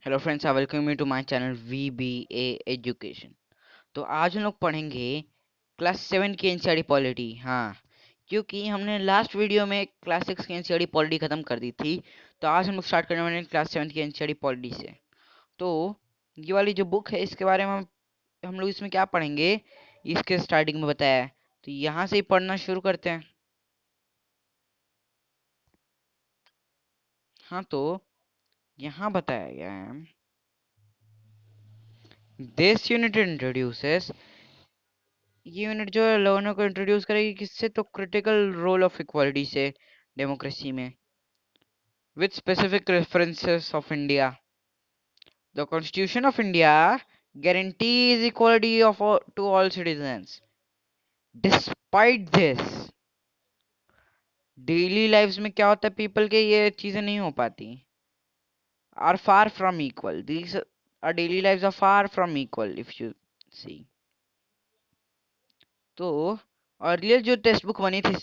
Hello friends, I welcome you to my channel VBA education. तो आज हम लोग पढ़ेंगे क्लास 7 की एनसीईआरटी पॉलिटी। हाँ, क्योंकि हमने लास्ट वीडियो में क्लास 6 की एनसीईआरटी पॉलिटी खत्म कर दी थी। तो आज हम लोग स्टार्ट करने वाले हैं क्लास 7 की एनसीईआरटी पॉलिटी से। तो ये वाली जो बुक है इसके बारे में हम लोग इसमें क्या पढ़ेंगे, इसके स्टार्टिंग में बताया है। तो यहाँ से ही पढ़ना शुरू करते हैं। हाँ, तो यहाँ बताया गया है, दिस यूनिट इंट्रोड्यूसेस। ये यूनिट जो है लर्नर को इंट्रोड्यूस करेगी किससे, तो क्रिटिकल रोल ऑफ इक्वालिटी से डेमोक्रेसी में, with specific references of India. The constitution of India guarantees equality of to all citizens. Despite this, daily lifes में क्या होता है, पीपल के ये चीजें नहीं हो पाती, are far from equal. These our daily lives are far from equal if you see. तो अर्लियर जो टेक्स्ट बुक बनी थी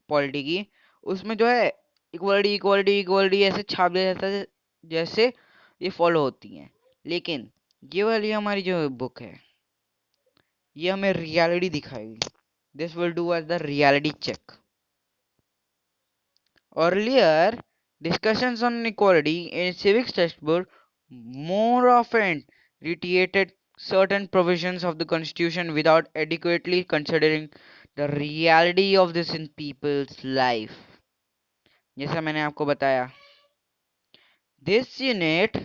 पॉलिटी की, उसमें जो है इक्वलिटी इक्वलिटी इक्वलिटी ऐसे छाप दिया जाता है जैसे ये फॉलो होती हैं। लेकिन ये वाली हमारी जो बुक है ये हमें रियलिटी दिखाएगी। This will do as the reality check. Earlier discussions on equality in civics textbook more often reiterated certain provisions of the constitution without adequately considering the reality of this in people's life। जैसा मैंने आपको बताया, this unit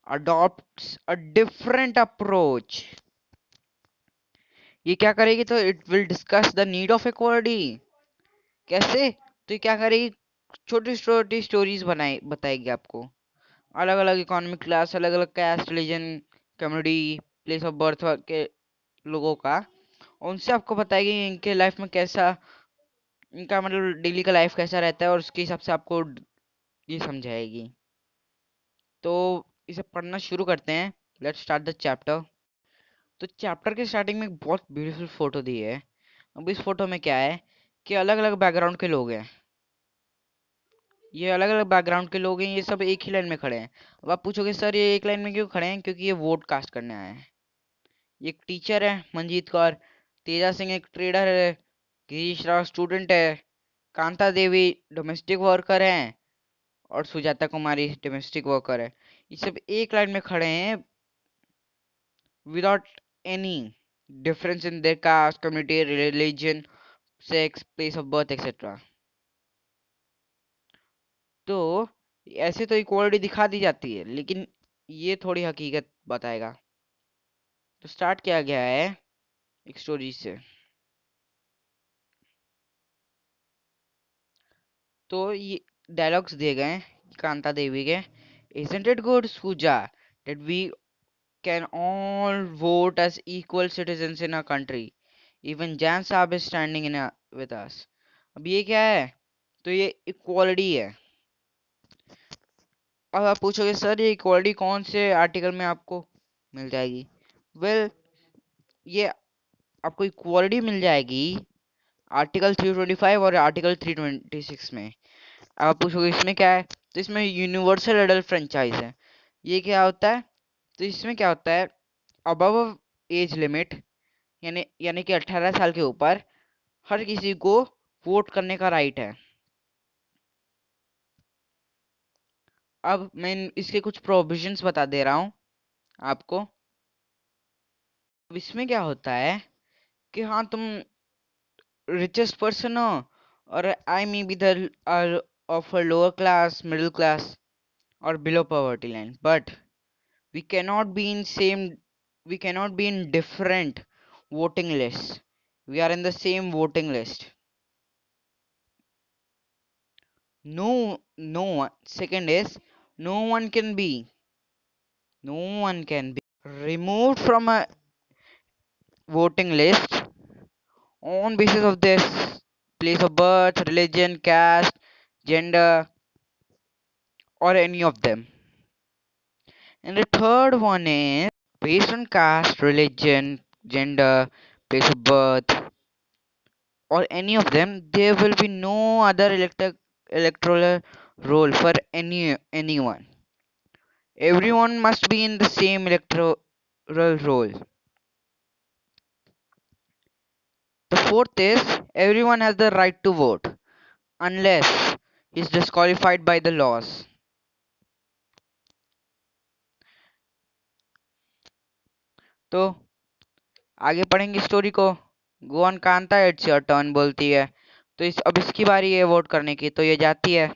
adopts a different approach। ये क्या करेगी, तो it will discuss the need of equality। कैसे, तो ये क्या करेगी, छोटी छोटी स्टोरीज बनाए बताएगी आपको। अलग अलग इकोनॉमिक क्लास, अलग अलग caste, religion, community, place of birth के लोगों का, उनसे आपको बताएगी इनके लाइफ में कैसा, इनका मतलब डेली का लाइफ कैसा रहता है, और उसके हिसाब से आपको ये समझाएगी। तो इसे पढ़ना शुरू करते हैं। Let's start the chapter. तो चैप्टर के स्टार्टिंग में एक बहुत ब्यूटीफुल फोटो दी है। अब इस फोटो में क्या है कि अलग अलग बैकग्राउंड के लोग हैं। ये अलग अलग बैकग्राउंड के लोग हैं, ये सब एक ही लाइन में खड़े हैं। अब आप पूछोगे सर ये एक लाइन में क्यों खड़े हैं, क्योंकि ये वोट कास्ट करने आए हैं। ये एक टीचर है मंजीत कौर, तेजा सिंह एक ट्रेडर है, गिरीश राव स्टूडेंट है, कांता देवी डोमेस्टिक वर्कर हैं, और सुजाता कुमारी डोमेस्टिक वर्कर है। ये सब एक लाइन में खड़े हैं without any difference in their caste, community, religion, sex, place of birth etcetera. तो ऐसे तो इक्वालिटी दिखा दी जाती है, लेकिन ये थोड़ी हकीकत बताएगा। तो स्टार्ट किया गया है एक स्टोरी से। तो ये डायलॉग्स दिए गए हैं कांता देवी के। Isn't it good, Suja, that we can all vote as equal citizens in our country? Even Jan Saab is standing with us. अब ये क्या है, तो ये इक्वालिटी है। अब आप पूछोगे सर ये इक्वालिटी कौन से आर्टिकल में आपको मिल जाएगी। वेल ये आपको इक्वालिटी मिल जाएगी आर्टिकल 325 और आर्टिकल 326 में। आप पूछोगे इसमें क्या है, तो इसमें यूनिवर्सल एडल्ट फ्रेंचाइज है। ये क्या होता है, तो इसमें क्या होता है, अबव एज लिमिट यानी यानी कि 18 साल के ऊपर हर किसी को वोट करने का राइट है। अब मैं इसके कुछ प्रोविजंस बता दे रहा हूँ आपको। अब इसमें क्या होता है कि हाँ तुम रिचेस्ट पर्सन हो, और I may be the of lower class, middle class, or below poverty line, but we cannot be in same, we cannot be in different voting lists. We are in the same voting list. Second is, no one can be no one can be removed from a voting list on basis of this place of birth, religion, caste, gender, or any of them. And the third one is based on caste, religion, gender, place of birth, or any of them, there will be no other electoral role for anyone. Everyone must be in the same electoral role. The fourth is everyone has the right to vote unless he's disqualified by the laws. तो आगे पढ़ेंगे story को। Go on Kanta, it's your turn बोलती है। तो अब इसकी बारी है वोट करने की, तो ये जाती है।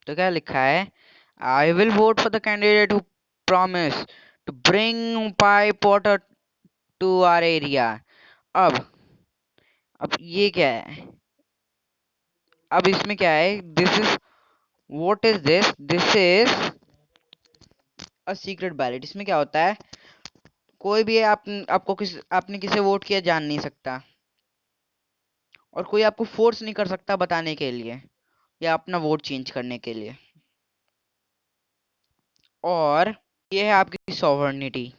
तो क्या लिखा है, I will vote for the candidate who promise to bring pipe water to our area. अब अब ये क्या है, अब इसमें क्या है, this is what is this is a secret ballot. इसमें क्या होता है, कोई भी आपको आपने किसे वोट किया जान नहीं सकता, और कोई आपको फोर्स नहीं कर सकता बताने के लिए या अपना वोट चेंज करने के लिए। और ये है आपकी sovereignty.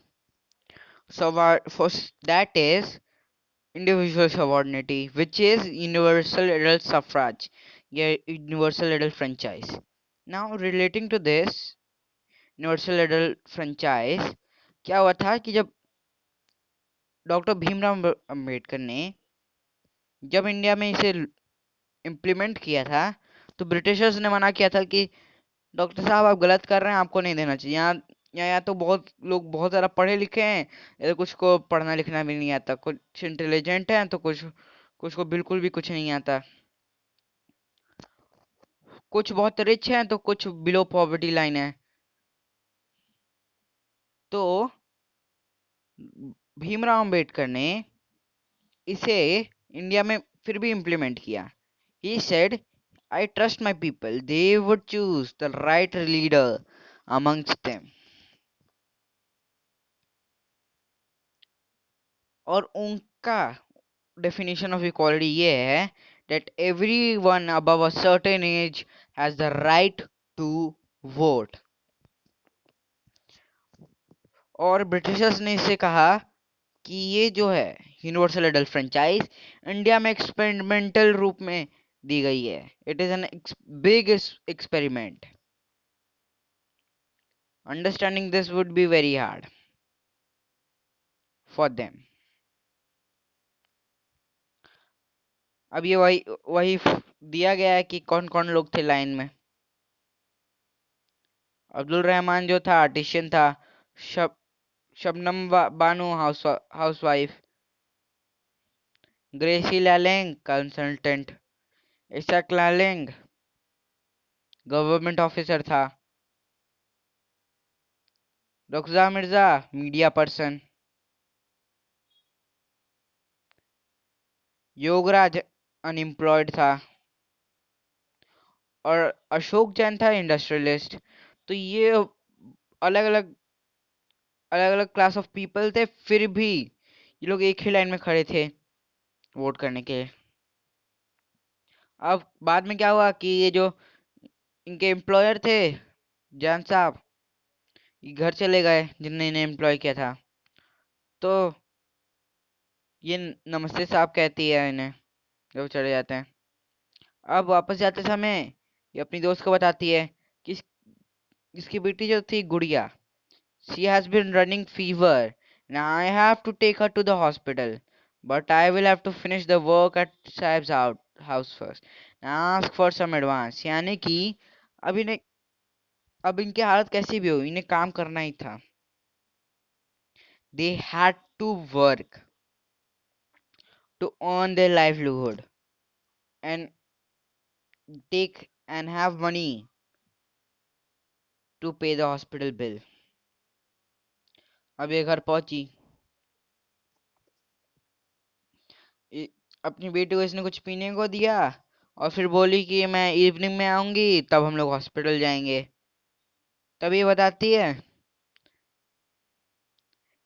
That is individual sovereignty, which is universal adult suffrage, yeah, universal adult franchise. Now relating to this universal adult franchise, क्या हुआ था कि जब डॉक्टर भीमराव अंबेडकर ने जब इंडिया में इसे इम्प्लीमेंट किया था, तो ब्रिटिशर्स ने मना किया था कि डॉक्टर साहब आप गलत कर रहे हैं, आपको नहीं देना चाहिए। यहाँ या तो बहुत लोग बहुत ज़्यादा पढ़े लिखे हैं, या तो कुछ को पढ़ना लिखना भी नहीं आता, कुछ इंटेलिजेंट हैं तो कुछ कुछ को बिल्कुल भी कुछ नहीं आता, कुछ बहुत रिच हैं तो कुछ बिलो पॉवर्टी लाइन है। तो भीमराव अंबेडकर ने इसे इंडिया में फिर भी इम्प्लीमेंट किया। He said, I trust my people, they would choose the right leader amongst them. और उनका डेफिनेशन ऑफ इक्वालिटी ये है that everyone above a certain age has the right to vote। और ब्रिटिशर्स ने इसे कहा कि ये जो है यूनिवर्सल एडल्ट फ्रेंचाइज इंडिया में एक्सपेरिमेंटल रूप में दी गई है। It is an big experiment. Understanding this would be very hard for them. अब ये वही वही दिया गया है कि कौन कौन लोग थे लाइन में। अब्दुल रहमान जो था आर्टिशियन था। शब Shabnam Bano housewife. Gracy Laleng consultant. Isaac Laleng government officer था। Rukhsa Mirza media person. Yograj unemployed था। और अशोक जैन था इंडस्ट्रियलिस्ट। तो ये अलग अलग क्लास ऑफ पीपल थे, फिर भी ये लोग एक ही लाइन में खड़े थे वोट करने के। अब बाद में क्या हुआ कि ये जो इनके एम्प्लॉयर थे जैन साहब, ये घर चले गए जिनने इन्हें एम्प्लॉय किया था। तो ये नमस्ते साहब कहती है इन्हें जब चले जाते हैं। अब वापस जाते समय ये अपनी दोस्त को बताती है कि इसकी बेटी जो थी गुड़िया, she has been running fever. Now I have to take her to the hospital. But I will have to finish the work at Saib's house first. Now ask for some advance. यानी कि अब इन्हें अब इनकी हालत कैसी भी हो इन्हें काम करना ही था। They had to work to earn their livelihood and take and have money to pay the hospital bill. अब ये घर पहुंची, अपनी बेटी को इसने कुछ पीने को दिया और फिर बोली कि मैं इवनिंग में आऊंगी तब हम लोग हॉस्पिटल जाएंगे। तभी बताती है,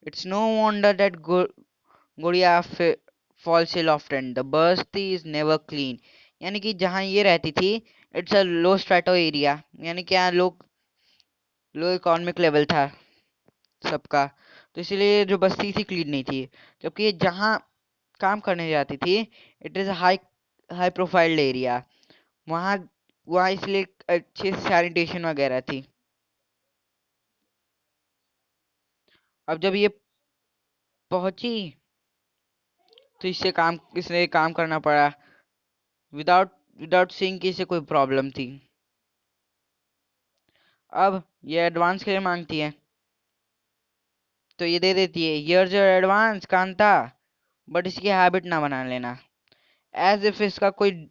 इट्स नो वंडर दैट गुड़िया false ill often, the Basti is never clean. यानी कि जहाँ ये रहती थी it's a low strato area, यानी कि यहाँ लोग लो इकोनॉमिक लेवल था सबका, तो इसीलिए जो बस्ती थी क्लीन नहीं थी। जबकि जहाँ काम करने जाती थी it is high high profiled area, वहाँ वहाँ इसलिए अच्छे सैनिटेशन वगैरह थी। अब जब ये पहुंची तो इसने काम करना पड़ा विदाउट विदाउट सीइंग कि इसे कोई प्रॉब्लम थी। अब ये एडवांस के लिए मांगती है तो ये दे देती है, here's your advance Kanta, but इसकी हैबिट ना बना लेना। एज इफ इसका कोई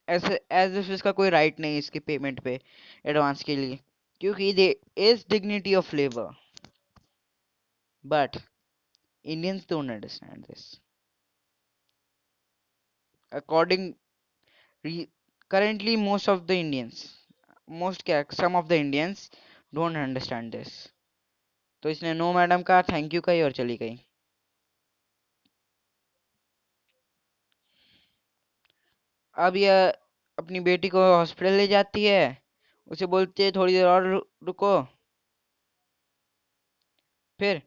ऐसे एज इफ इसका कोई राइट नहीं है इसके पेमेंट पे, एडवांस के लिए, क्योंकि there is dignity of labour. But Indians don't understand this. According currently most क्या some of the Indians don't understand this। तो इसने नो मैडम का थैंक यू कही और चली गई। अब यह अपनी बेटी को हॉस्पिटल ले जाती है, उसे बोलती है थोड़ी देर और रुको। फिर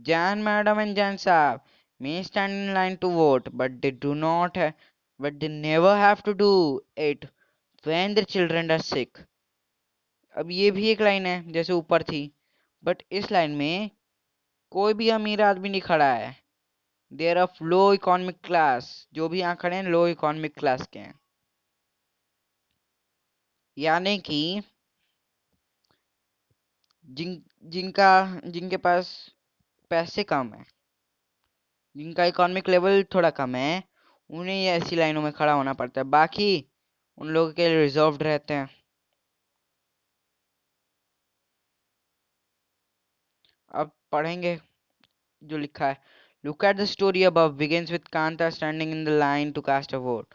जान मैडम एंड जान साहब may stand in line to vote, but they do not have, but they never have to do it when their children are sick। अब ये भी एक लाइन है जैसे ऊपर थी, बट इस लाइन में कोई भी अमीर आदमी नहीं खड़ा है। They're of low economic class, जो भी यहाँ खड़े हैं लो इकोनॉमिक क्लास के हैं। यानी कि जिन जिनका जिनके पास पैसे कम है, जिनका इकोनॉमिक लेवल थोड़ा कम है, उन्हें ये ऐसी लाइनों में खड़ा होना पड़ता है, बाकी उन लोगों के लिए रिजर्व्ड रहते हैं। अब पढ़ेंगे जो लिखा है। Look at the story above begins with Kanta standing in the line to cast a vote.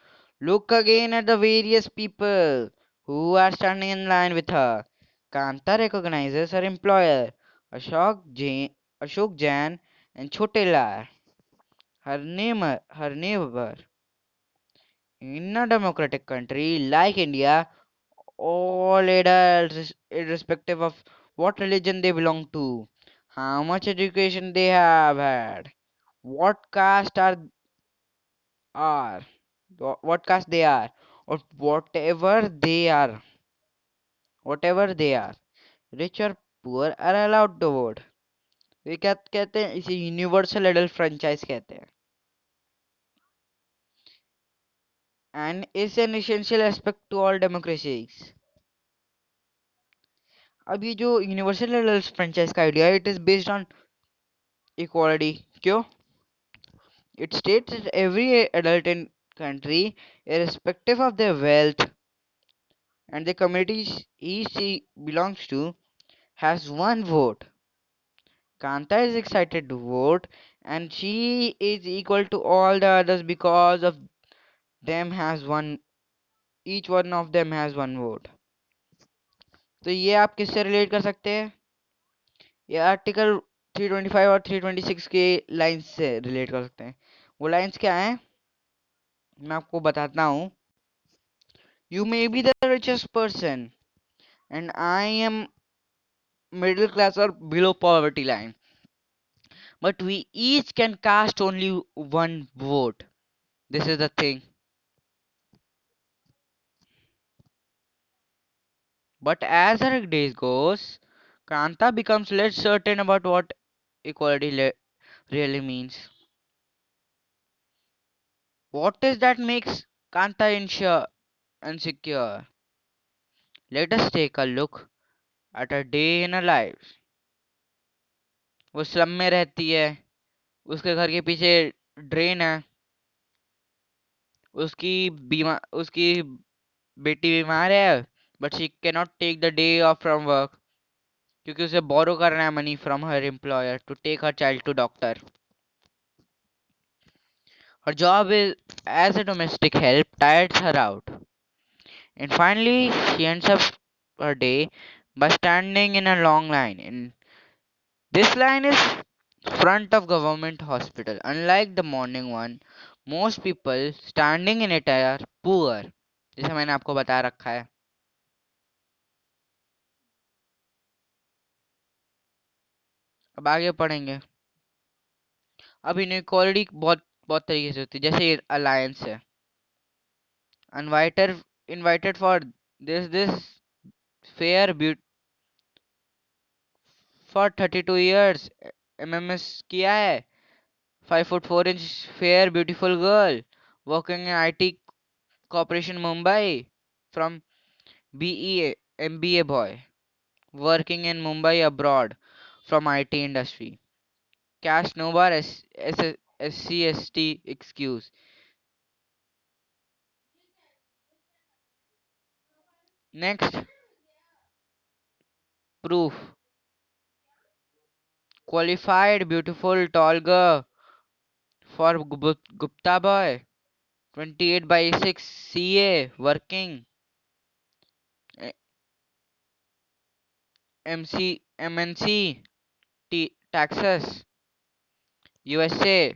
Look again at the various people who are standing in line with her. Kanta recognizes her employer, Ashok Jain and Chote Lal, her neighbor. In a democratic country like India, all adults, irrespective of what religion they belong to, how much education they have had, what caste are what caste they are, or whatever they are, rich or poor, are allowed to vote। ये क्या कहते हैं, इसे universal adult franchise कहते हैं and is an essential aspect to all democracies. अब ये जो यूनिवर्सल एडल्ट फ्रेंचाइज का idea, it is based on equality. क्यों? It states that every adult in country, irrespective of their wealth and the communities he belongs to, has one vote। Kanta is excited to vote, and she is equal to all the others because of them has one each one of them has one vote। तो ये आप किससे relate कर सकते हैं? ये article 325 और 326 के लाइंस से रिलेट कर सकते हैं। वो लाइंस क्या हैं मैं आपको बताता हूँ। You may be the richest person and I am middle class और below poverty line, but we each can cast only one vote। This is the thing। But as our days goes, Kanta becomes less certain about what equality really means. What is that makes Kanta insecure? Let us take a look at a day in her life। वो slum में रहती है, उसके घर के पीछे drain है, उसकी बेटी बीमार है, but she can not take the day off from work क्योंकि उसे बोरो करना है money from her employer to take her child to doctor. Her job is as a domestic help tires her out, and finally she ends up her day by standing in a long line. And this line is front of government hospital। Unlike the morning one, most people standing in it are poor, जैसे मैंने आपको बता रखा है। अब आगे पढ़ेंगे। अब इनक्वालिटी बहुत बहुत तरीके से होती है, जैसे अलायंस है। Invited invited for this fair beauty for 32 years MMS किया है. 5 foot 4 inch fair beautiful girl working in IT Corporation Mumbai from BEA MBA boy working in Mumbai abroad from IT industry. Cash no bar SCST excuse. Next, proof. Qualified beautiful tall girl for Gupta boy. 28/6 CA working eh, MC MNC taxes USA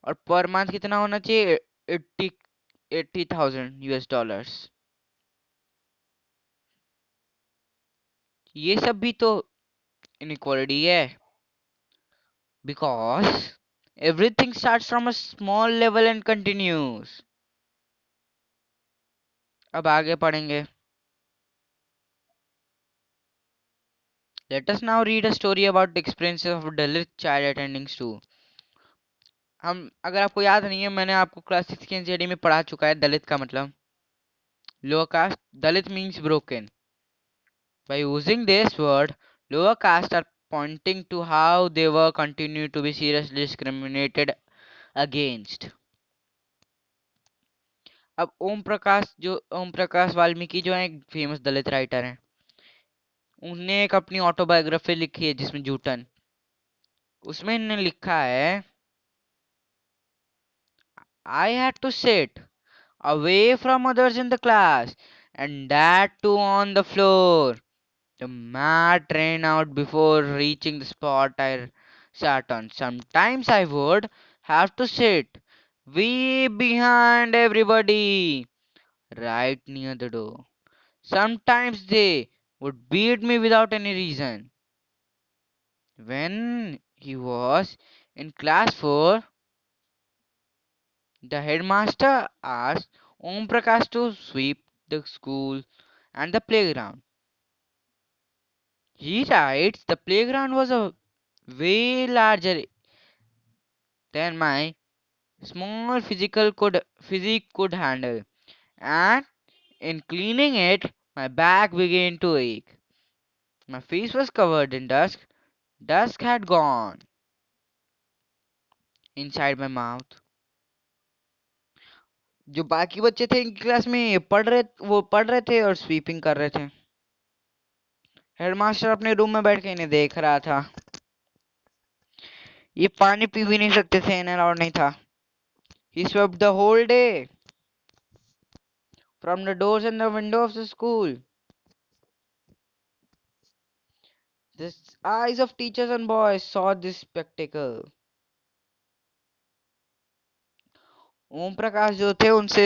और per month कितना होना चाहिए 80,000 US dollars. ये सब भी तो inequality है because everything starts from a small level and continues. अब आगे पढ़ेंगे. Let us now read a story about the experiences of a Dalit child attending school. हम अगर आपको याद नहीं है मैंने आपको क्लास 6 की एनसीईआरटी में पढ़ा चुका है दलित का मतलब lower caste. Dalit means broken. By using this word, lower caste are pointing to how they were continued to be seriously discriminated against. अब ओम प्रकाश वाल्मीकि जो है एक फेमस दलित राइटर हैं. उनने एक अपनी ऑटोबायोग्राफी लिखी है जिसमें जूटन. उसमें इन्होंने लिखा है I had to sit away from others in the class and that too on the floor. The mat ran out before reaching the spot I sat on. Sometimes I would have to sit way behind everybody, right near the door. Sometimes they would beat me without any reason. When he was in class 4, the headmaster asked Om Prakash to sweep the school and the playground. He writes the playground was a way larger than my small physique could handle, and in cleaning it, my back began to ache. My face was covered in dust. Dust had gone inside my mouth. जो बाकी बच्चे थे इनकी class में पढ़ रहे थे और स्वीपिंग कर रहे थे. हेडमास्टर अपने रूम में बैठ के इन्हें देख रहा था. ये पानी पी भी नहीं सकते थे, इन्हें अलाउड नहीं था. He swept the whole day from the doors and the windows of the school. The eyes of teachers and boys saw this spectacle. Om Prakash जो थे उनसे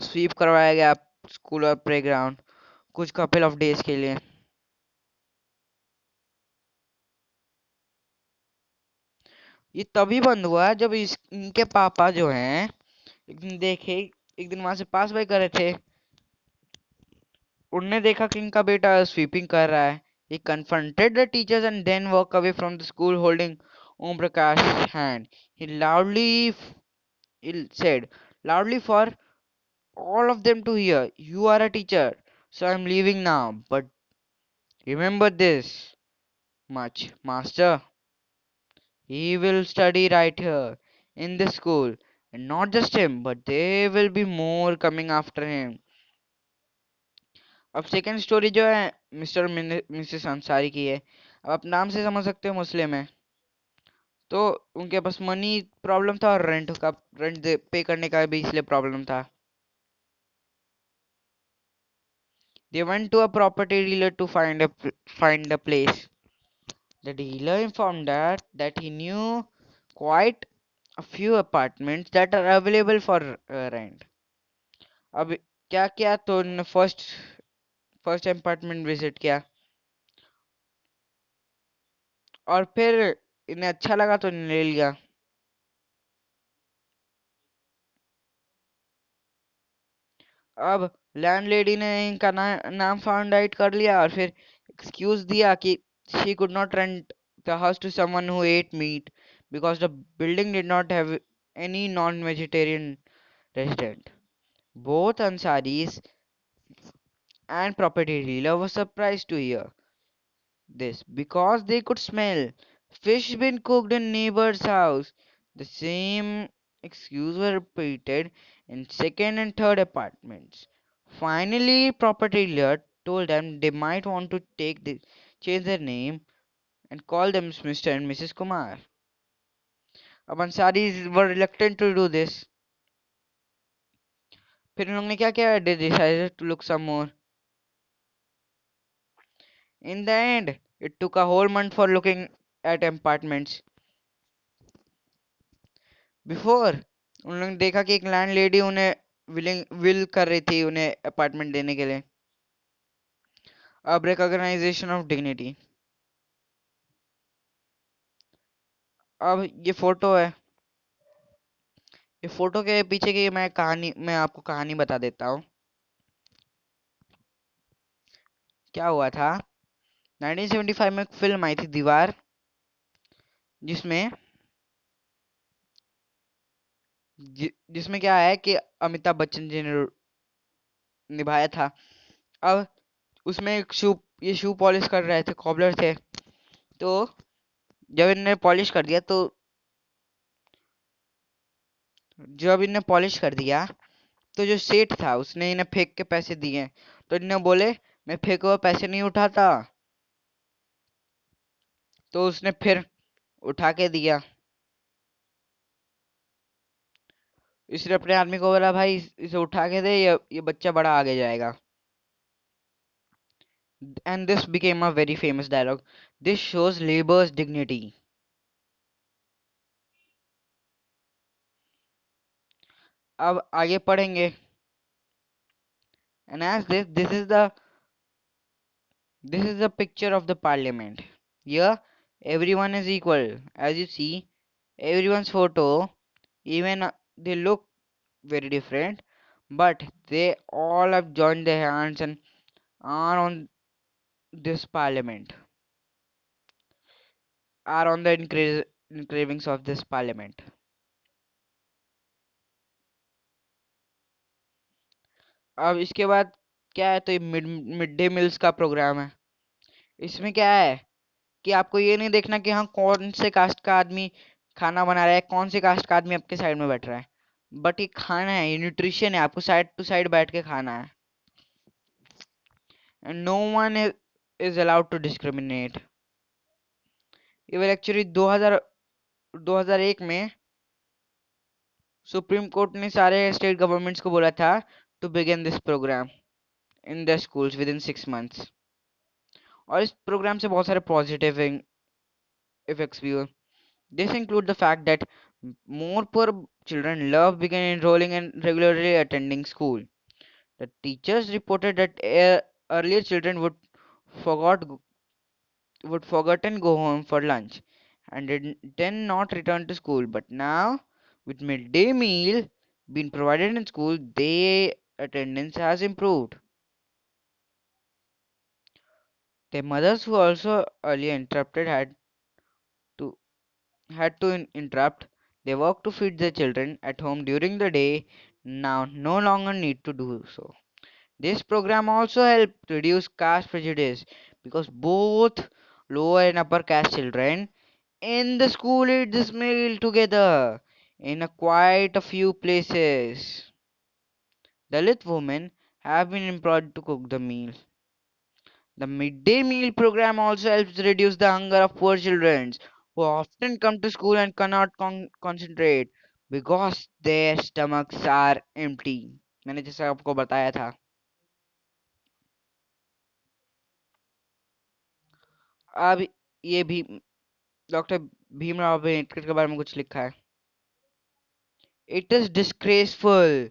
स्वीप करवाया गया स्कूल और प्लेग्राउंड कुछ कपल ऑफ डेज के लिए. ये तभी बंद हुआ जब इनके पापा जो हैं एक दिन देखे, एक दिन वहां से पास बाय कर रहे थे. उनने देखा कि इनका बेटा स्वीपिंग कर रहा है. He confronted the teachers and then walked away from the school holding Om Prakash's hand. He said loudly for all of them to hear, "You are a teacher, so I'm leaving now. But remember this much, Master. He will study right here in this school. And not just him, but there will be more coming after him." अब second story जो है mister Mrs Ansari की है. अब आप नाम से समझ सकते हो मुस्लिम है तो उनके पास मनी प्रॉब्लम था और रेंट पे करने का भी इसलिए प्रॉब्लम था. They went to a property dealer to find a place. The dealer informed that he knew quite a few apartments that are available for rent. अब क्या किया तो उन्होंने फर्स्ट अपार्टमेंट विजिट किया और फिर इन्हें अच्छा लगा तो इन्हें ले लिया. अब लैंडलेडी ने इनका नाम फाउंड आउट कर लिया और फिर एक्सक्यूज दिया कि she could not rent the house to someone who ate meat because the building did not have any non-vegetarian resident. Both Ansaris and property dealer were surprised to hear this because they could smell fish being cooked in neighbor's house. The same excuse were repeated in second and third apartments. Finally, property dealer told them they might want to change their name and call them Mr. and Mrs. Kumar. अब Ansari were reluctant to do this. फिर उन लोग ने क्या किया? They decided to look some more. In the end, it took a whole month for looking at apartments. Before, उन लोगों ने देखा कि एक लैंड लेडी उन्हें विल कर रही थी उन्हें अपार्टमेंट देने के लिए. अब रिकॉग्नाइजेशन ऑफ डिग्निटी. अब ये फोटो है. ये फोटो के पीछे की मैं आपको कहानी बता देता हूँ. क्या हुआ था? 1975 में एक फिल्म आई थी दीवार, जिसमें जिसमें क्या है कि अमिताभ बच्चन जी ने निभाया था. अब उसमें एक ये शू पॉलिश कर रहे थे, कॉबलर थे. तो जब इन्हें पॉलिश कर दिया तो जब इन्हें पॉलिश कर दिया तो जो सेठ था उसने इन्हें फेंक के पैसे दिए. तो इन्हें बोले मैं फेंके हुए पैसे नहीं उठाता. तो उसने फिर उठा के दिया. इसने अपने आदमी को बोला भाई इसे उठा के दे, ये बच्चा बड़ा आगे जाएगा. And this became a very famous dialogue. This shows labor's dignity. अब आगे पढ़ेंगे. And as this is the picture of the parliament. Here everyone is equal. As you see, everyone's photo, even they look very different, but they all have joined their hands and are on this parliament, are on the engravings of this parliament. अब इसके बाद क्या है? तो ये mid day meals का programme है. इसमें क्या है कि आपको ये नहीं देखना कि हाँ कौन से कास्ट का आदमी खाना बना रहा है, कौन से कास्ट का आदमी आपके साइड में बैठ रहा है. बट ये खाना है, ये न्यूट्रिशन है, आपको साइड टू साइड बैठ के खाना है. And no one is allowed to discriminate. Even actually 2001 में सुप्रीम कोर्ट ने सारे स्टेट गवर्नमेंट्स को बोला था to begin this programme in the schools within 6 months. और इस प्रोग्राम से बहुत सारे पॉजिटिव इफेक्ट्स भी हुए. This include the fact that more poor children love began enrolling and regularly attending school. The teachers reported that earlier children forgot would forgotten go home for lunch and did then not return to school. But now, with midday meal being provided in school, their attendance has improved. Their mothers who also earlier interrupted to interrupt their work to feed their children at home during the day now no longer need to do so. This program also helped reduce caste prejudice because both lower and upper caste children in the school eat this meal together in a quite a few places. Dalit women have been employed to cook the meal. The midday meal program also helps reduce the hunger of poor children who often come to school and cannot concentrate because their stomachs are empty. मैंने जैसा आपको बताया था. अब ये भी doctor Bhimrao Ambedkar के बारे में कुछ लिखा है. It is disgraceful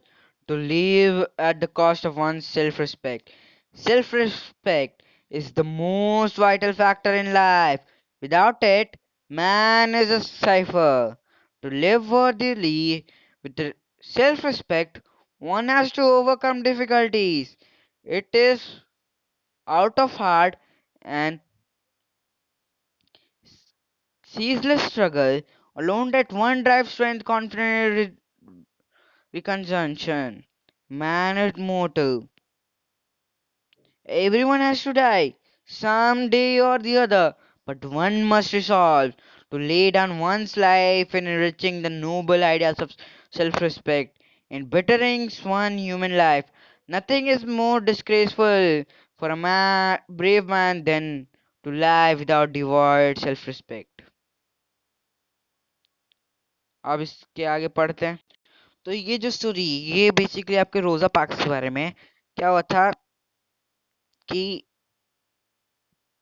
to live at the cost of one's self-respect. Self-respect is the most vital factor in life. Without it, man is a cipher. To live worthily with self-respect, One has to overcome difficulties. It is out of heart and ceaseless struggle alone that one drives strength, confidence, reconciliation. Man is mortal. Everyone has to die, some day or the other, but one must resolve to lay down one's life in enriching the noble ideals of self respect and bettering one human life. Nothing is more disgraceful for a brave man than to lie without devoid self respect. अब इसके आगे पढ़ते हैं। तो ये जो story ये basically आपके रोजा पार्क्स के बारे में है। क्या हुआ था कि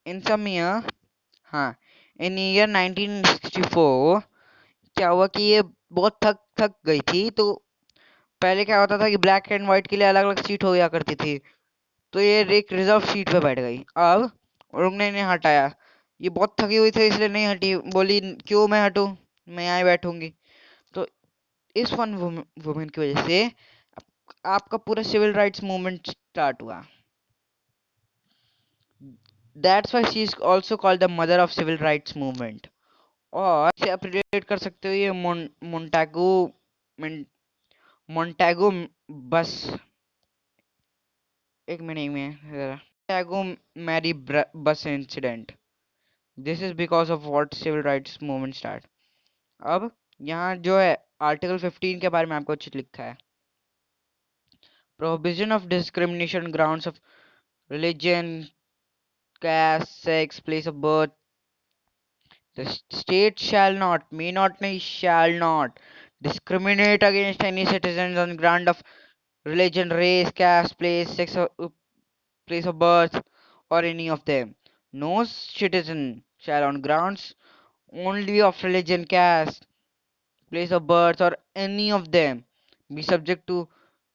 इन सम ईयर, हाँ, इन ईयर 1964 क्या हुआ कि ये बहुत थक थक गई थी। तो पहले क्या होता था कि ब्लैक एंड व्हाइट के लिए अलग अलग सीट हो गया करती थी। तो ये एक रिजर्व सीट पे बैठ गई। अब उन्होंने इन्हें हटाया। ये बहुत थकी हुई थी इसलिए नहीं हटी। बोली क्यों मैं हटूं, मैं यहाँ बैठूंगी। तो इस वन वुमेन की वजह से आपका पूरा सिविल राइट्स मूवमेंट स्टार्ट हुआ। That's why she is also called the mother of civil rights movement. और इसे आप रिलेट कर सकते हो ये मोन्टागो मोन्टागो बस, एक मिनट में Montgomery bus incident. This is because of what civil rights movement start. अब यहाँ जो है आर्टिकल 15 के बारे में आपको कुछ लिखा है। Prohibition of discrimination grounds of religion, caste, sex, place of birth. The state shall not, may not, nay, shall not discriminate against any citizens on ground of religion, race, caste, place, sex, or place of birth, or any of them. No citizen shall, on grounds only of religion, caste, place of birth, or any of them, be subject to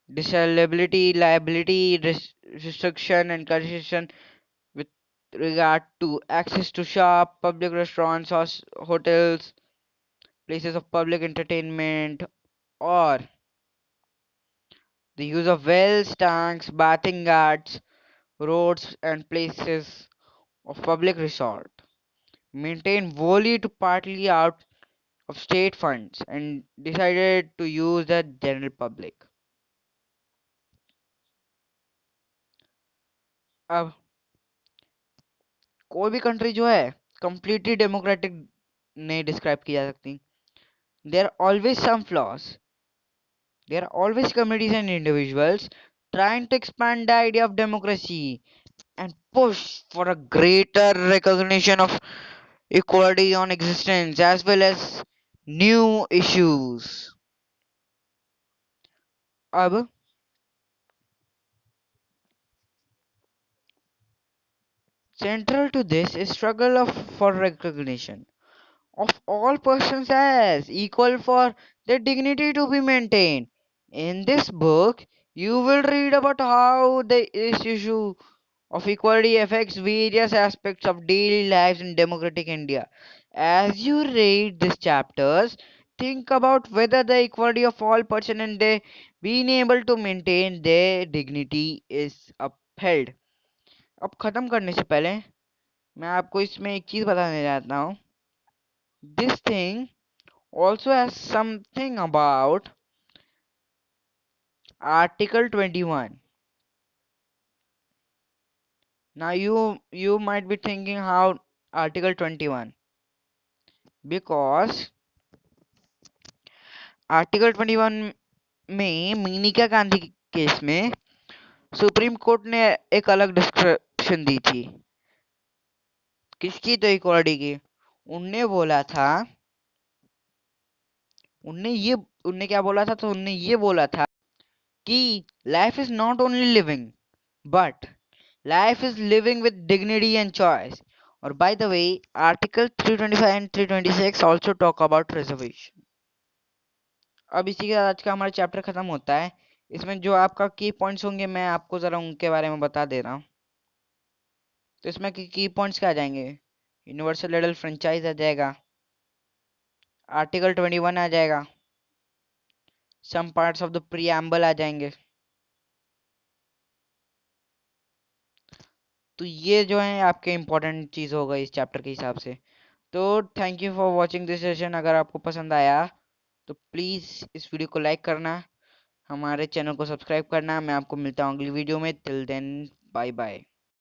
disability, liability, restriction, and condition with regard to access to shop, public restaurants, hotels, places of public entertainment, or the use of wells, tanks, bathing ghats, roads, and places of public resort, maintained wholly to partly out of state funds and decided to use the general public. अब कोई भी country जो है completely democratic नहीं describe की जा सकती। There are always some flaws. There are always communities and individuals trying to expand the idea of democracy and push for a greater recognition of equality on existence as well as new issues. अब central to this is struggle for recognition of all persons as equal for their dignity to be maintained. In this book, you will read about how this issue of equality affects various aspects of daily lives in democratic India. As you read these chapters, think about whether the equality of all persons and they being able to maintain their dignity is upheld. अब खत्म करने से पहले मैं आपको इसमें एक चीज बताने जाता हूँ। This thing also has something about Article 21. Now you might be thinking how Article 21, because article 21 में मीनिका गांधी केस में सुप्रीम कोर्ट ने एक अलग डिस्क्रिप्शन दी थी। किसकी? तो इक्वालिटी की। उनने बोला था, उनने क्या बोला था? तो उनने ये बोला था कि life is not only living but life is living with dignity and choice. और by the way article 325 and 326 also talk about reservation. अब इसी के साथ आज का हमारा चैप्टर खत्म होता है। इसमें जो आपका की पॉइंट्स होंगे मैं आपको जरा उनके बारे में बता दे रहा हूँ। तो इसमें की पॉइंट्स क्या आ जाएंगे? यूनिवर्सल एडल्ट फ्रेंचाइज आ जाएगा, आर्टिकल 21 आ जाएगा, some parts of the preamble आ जाएंगे। तो ये जो है आपके इम्पोर्टेंट चीज होगा इस चैप्टर के हिसाब से। तो thank you for watching this session. अगर आपको पसंद आया तो प्लीज इस वीडियो को लाइक करना, हमारे चैनल को सब्सक्राइब करना। मैं आपको मिलता हूँ अगली वीडियो में। Till then bye bye.